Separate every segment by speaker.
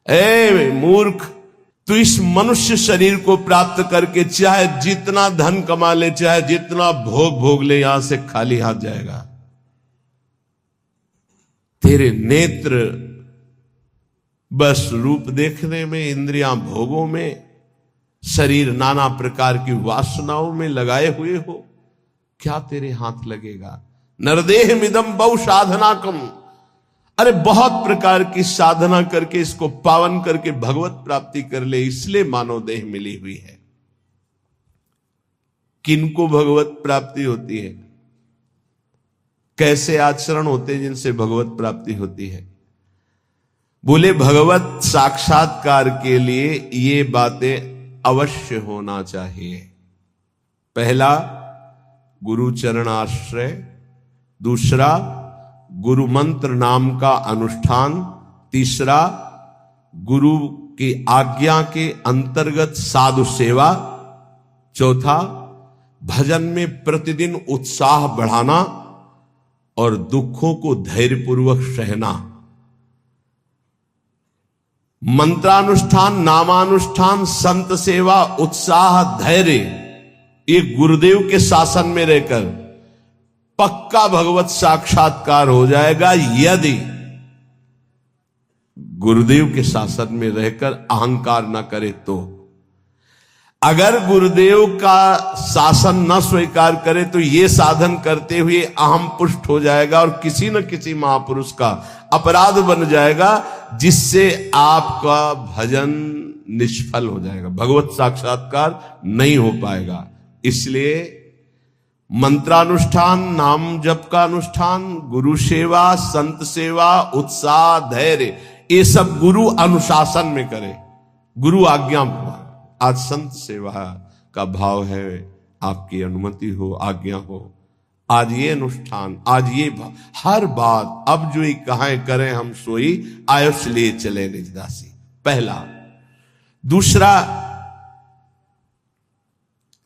Speaker 1: ए मूर्ख, तू इस मनुष्य शरीर को प्राप्त करके चाहे जितना धन कमा ले, चाहे जितना भोग भोग ले, यहां से खाली हाथ जाएगा। तेरे नेत्र बस रूप देखने में, इंद्रियां भोगों में, शरीर नाना प्रकार की वासनाओं में लगाए हुए हो, क्या तेरे हाथ लगेगा? नरदेह मिदम बहु साधना कम। अरे बहुत प्रकार की साधना करके इसको पावन करके भगवत प्राप्ति कर ले, इसलिए मानव देह मिली हुई है। किनको भगवत प्राप्ति होती है? कैसे आचरण होते हैं जिनसे भगवत प्राप्ति होती है? बोले भगवत साक्षात्कार के लिए ये बातें अवश्य होना चाहिए। पहला, गुरु चरण आश्रय। दूसरा, गुरु मंत्र नाम का अनुष्ठान। तीसरा, गुरु की आज्ञा के अंतर्गत साधु सेवा। चौथा, भजन में प्रतिदिन उत्साह बढ़ाना और दुखों को धैर्यपूर्वक सहना। मंत्रानुष्ठान, नामानुष्ठान, संत सेवा, उत्साह, धैर्य, ये गुरुदेव के शासन में रहकर पक्का भगवत साक्षात्कार हो जाएगा, यदि गुरुदेव के शासन में रहकर अहंकार न करे तो। अगर गुरुदेव का शासन न स्वीकार करे तो ये साधन करते हुए अहम पुष्ट हो जाएगा और किसी न किसी महापुरुष का अपराध बन जाएगा, जिससे आपका भजन निष्फल हो जाएगा, भगवत साक्षात्कार नहीं हो पाएगा। इसलिए मंत्रानुष्ठान, नाम जप का अनुष्ठान, गुरु सेवा, संत सेवा, उत्साह, धैर्य, ये सब गुरु अनुशासन में करे, गुरु आज्ञा। आज संत सेवा का भाव है, आपकी अनुमति हो, आज्ञा हो, आज ये अनुष्ठान, आज ये भाव, हर बात अब जो कहां करें हम सोई, आयुष लिए चले निजदासी। पहला। दूसरा,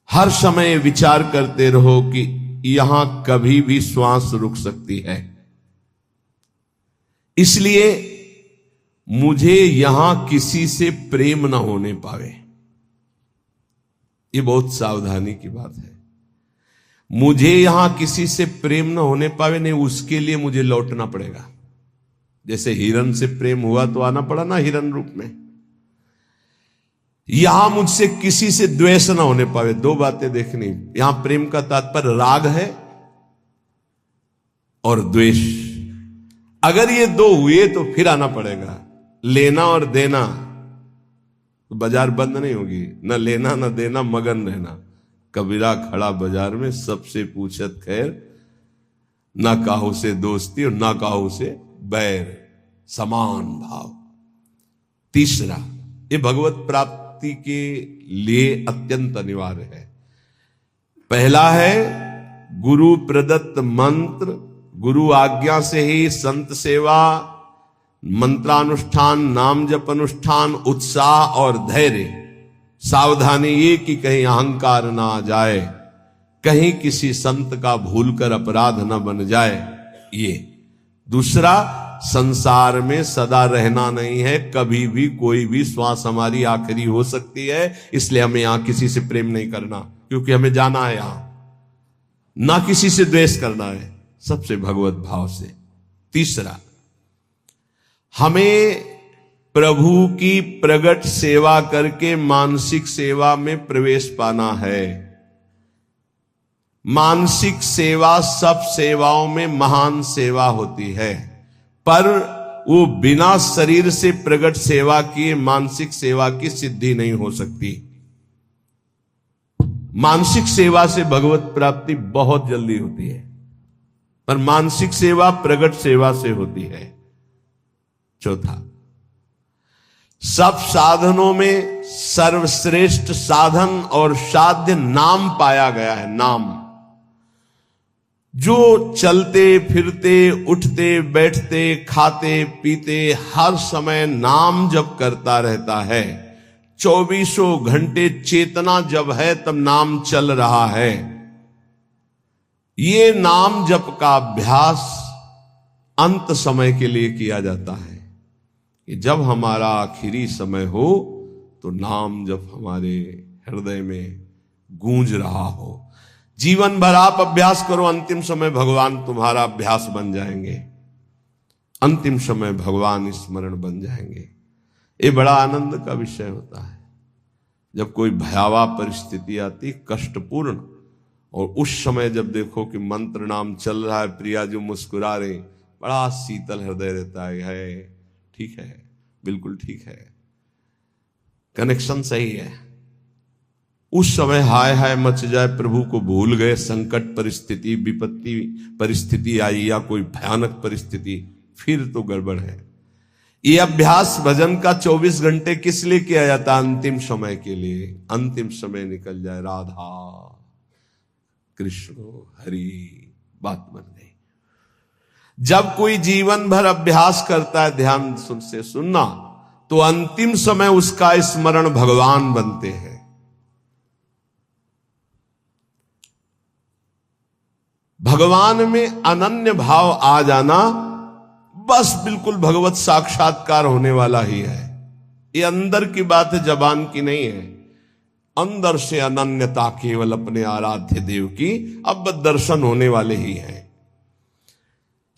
Speaker 1: हर समय विचार करते रहो कि यहां कभी भी श्वास रुक सकती है, इसलिए मुझे यहां किसी से प्रेम न होने पावे। ये बहुत सावधानी की बात है। मुझे यहां किसी से प्रेम न होने पावे, नहीं उसके लिए मुझे लौटना पड़ेगा। जैसे हिरन से प्रेम हुआ तो आना पड़ा ना हिरन रूप में। यहां मुझसे किसी से द्वेष ना होने पावे। दो बातें देखनी। यहां प्रेम का तात्पर्य राग है और द्वेष। अगर ये दो हुए तो फिर आना पड़ेगा। लेना और देना, तो बाजार बंद नहीं होगी। न लेना न देना, मगन रहना। कबीरा खड़ा बाजार में, सबसे पूछत खैर, ना काहू से दोस्ती और ना काहू से बैर, समान भाव। तीसरा, ये भगवत प्राप्ति के लिए अत्यंत अनिवार्य है। पहला है गुरु प्रदत्त मंत्र, गुरु आज्ञा से ही संत सेवा, मंत्रानुष्ठान, नाम जप अनुष्ठान, उत्साह और धैर्य। सावधानी ये कि कहीं अहंकार ना आ जाए, कहीं किसी संत का भूलकर अपराध न बन जाए। ये दूसरा, संसार में सदा रहना नहीं है, कभी भी कोई भी श्वास हमारी आखिरी हो सकती है। इसलिए हमें यहां किसी से प्रेम नहीं करना, क्योंकि हमें जाना है यहां। ना किसी से द्वेष करना है, सबसे भगवत भाव से। तीसरा, हमें प्रभु की प्रगट सेवा करके मानसिक सेवा में प्रवेश पाना है। मानसिक सेवा सब सेवाओं में महान सेवा होती है, पर वो बिना शरीर से प्रगट सेवा किए मानसिक सेवा की सिद्धि नहीं हो सकती। मानसिक सेवा से भगवत प्राप्ति बहुत जल्दी होती है, पर मानसिक सेवा प्रगट सेवा से होती है। चौथा, सब साधनों में सर्वश्रेष्ठ साधन और साध्य नाम पाया गया है। नाम, जो चलते फिरते, उठते बैठते, खाते पीते, हर समय नाम जप करता रहता है। 24 घंटे चेतना जब है तब नाम चल रहा है। ये नाम जप का अभ्यास अंत समय के लिए किया जाता है। कि जब हमारा आखिरी समय हो तो नाम जब हमारे हृदय में गूंज रहा हो। जीवन भर आप अभ्यास करो, अंतिम समय भगवान तुम्हारा अभ्यास बन जाएंगे, अंतिम समय भगवान स्मरण बन जाएंगे। ये बड़ा आनंद का विषय होता है जब कोई भयावह परिस्थिति आती, कष्टपूर्ण, और उस समय जब देखो कि मंत्र नाम चल रहा है, प्रिया जो मुस्कुरा रहे, बड़ा शीतल हृदय रहता है ठीक है, बिल्कुल ठीक है, कनेक्शन सही है। उस समय हाय हाय मच जाए, प्रभु को भूल गए, संकट परिस्थिति, विपत्ति परिस्थिति आई या कोई भयानक परिस्थिति, फिर तो गड़बड़ है। ये अभ्यास भजन का 24 घंटे किस लिए किया जाता? अंतिम समय के लिए। अंतिम समय निकल जाए, राधा कृष्ण हरि, बात बन गई। जब कोई जीवन भर अभ्यास करता है, ध्यान से सुनना, तो अंतिम समय उसका स्मरण भगवान बनते हैं। भगवान में अनन्य भाव आ जाना, बस बिल्कुल भगवत साक्षात्कार होने वाला ही है। ये अंदर की बात है, जबान की नहीं है। अंदर से अनन्यता केवल अपने आराध्य देव की अब दर्शन होने वाले ही है।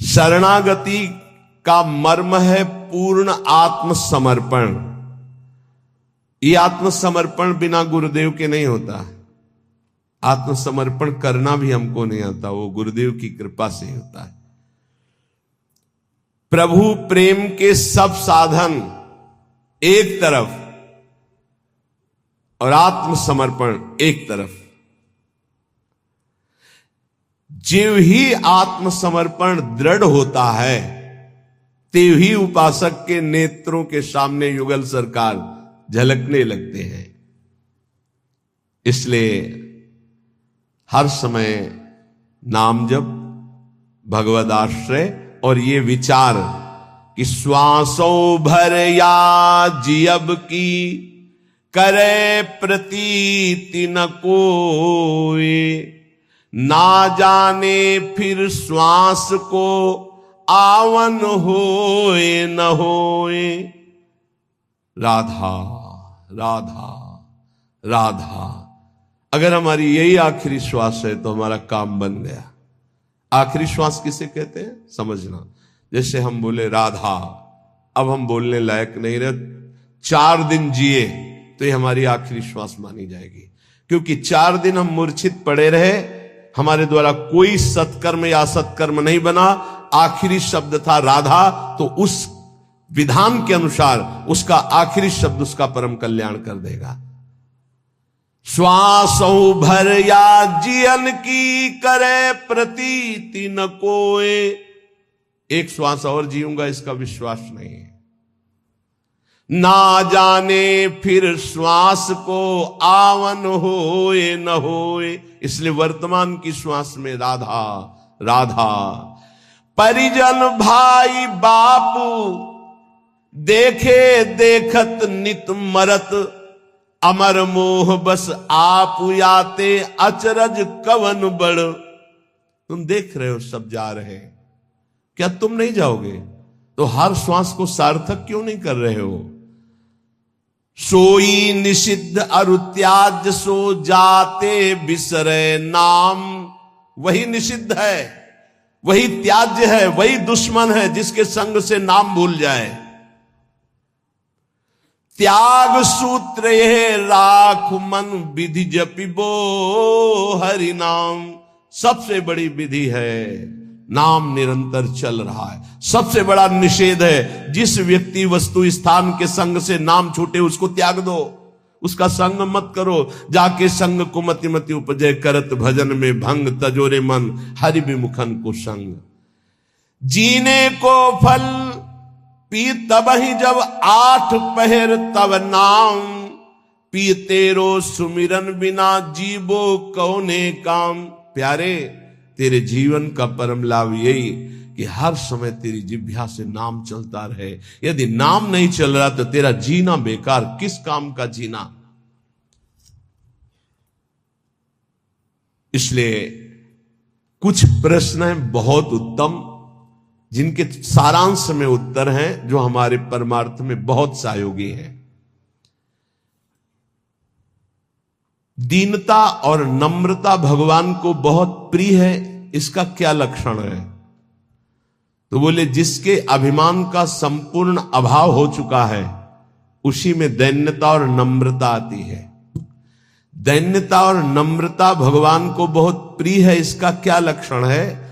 Speaker 1: शरणागति का मर्म है पूर्ण आत्मसमर्पण। ये आत्मसमर्पण बिना गुरुदेव के नहीं होता। आत्मसमर्पण करना भी हमको नहीं आता, वो गुरुदेव की कृपा से होता है। प्रभु प्रेम के सब साधन एक तरफ और आत्मसमर्पण एक तरफ। जीव ही आत्मसमर्पण दृढ़ होता है, तेव ही उपासक के नेत्रों के सामने युगल सरकार झलकने लगते हैं। इसलिए हर समय नाम जप, भगवद आश्रय और ये विचार कि श्वासों भर या जियब की करे प्रतीति न कोई, ना जाने फिर श्वास को आवन होए न होए। राधा राधा राधा। अगर हमारी यही आखिरी श्वास है तो हमारा काम बन गया। आखिरी श्वास किसे कहते हैं समझना। जैसे हम बोले राधा, अब हम बोलने लायक नहीं रहे, 4 दिन जिए तो ये हमारी आखिरी श्वास मानी जाएगी। क्योंकि 4 दिन हम मूर्छित पड़े रहे, हमारे द्वारा कोई सत्कर्म या असत्कर्म नहीं बना, आखिरी शब्द था राधा, तो उस विधान के अनुसार उसका आखिरी शब्द उसका परम कल्याण कर देगा। श्वासों भर या जियन की करे प्रतीति न कोए। एक श्वास और जीऊंगा इसका विश्वास नहीं है। ना जाने फिर श्वास को आवन होए न होए। इसलिए वर्तमान की श्वास में राधा राधा। परिजन भाई बापू देखे देखत नित मरत, अमर मोह बस आप याते अचरज कवन बड़। तुम देख रहे हो सब जा रहे हैं, क्या तुम नहीं जाओगे? तो हर श्वास को सार्थक क्यों नहीं कर रहे हो? सोई निषिद्ध अरुत्याज सो जाते बिसरे नाम। वही निषिद्ध है, वही त्याज्य है, वही दुश्मन है जिसके संग से नाम भूल जाए। त्याग सूत्र ये राख मन विधि जपिबो हरि नाम। सबसे बड़ी विधि है नाम निरंतर चल रहा है। सबसे बड़ा निषेध है जिस व्यक्ति वस्तु स्थान के संग से नाम छूटे उसको त्याग दो, उसका संग मत करो। जाके संग को मति मति उपजय करत भजन में भंग, तजोरे मन हरि विमुखन को संग। जीने को फल पी तब ही जब 8 पहर तब नाम, पी तेरो सुमिरन बिना जीवो कौने काम। प्यारे, तेरे जीवन का परम लाभ यही कि हर समय तेरी जिह्वा से नाम चलता रहे। यदि नाम नहीं चल रहा तो तेरा जीना बेकार, किस काम का जीना। इसलिए कुछ प्रश्न हैं बहुत उत्तम, जिनके सारांश में उत्तर हैं, जो हमारे परमार्थ में बहुत सहयोगी हैं। दीनता और नम्रता भगवान को बहुत प्रिय है, इसका क्या लक्षण है? तो बोले जिसके अभिमान का संपूर्ण अभाव हो चुका है, उसी में दैन्यता और नम्रता आती है। दैन्यता और नम्रता भगवान को बहुत प्रिय है, इसका क्या लक्षण है?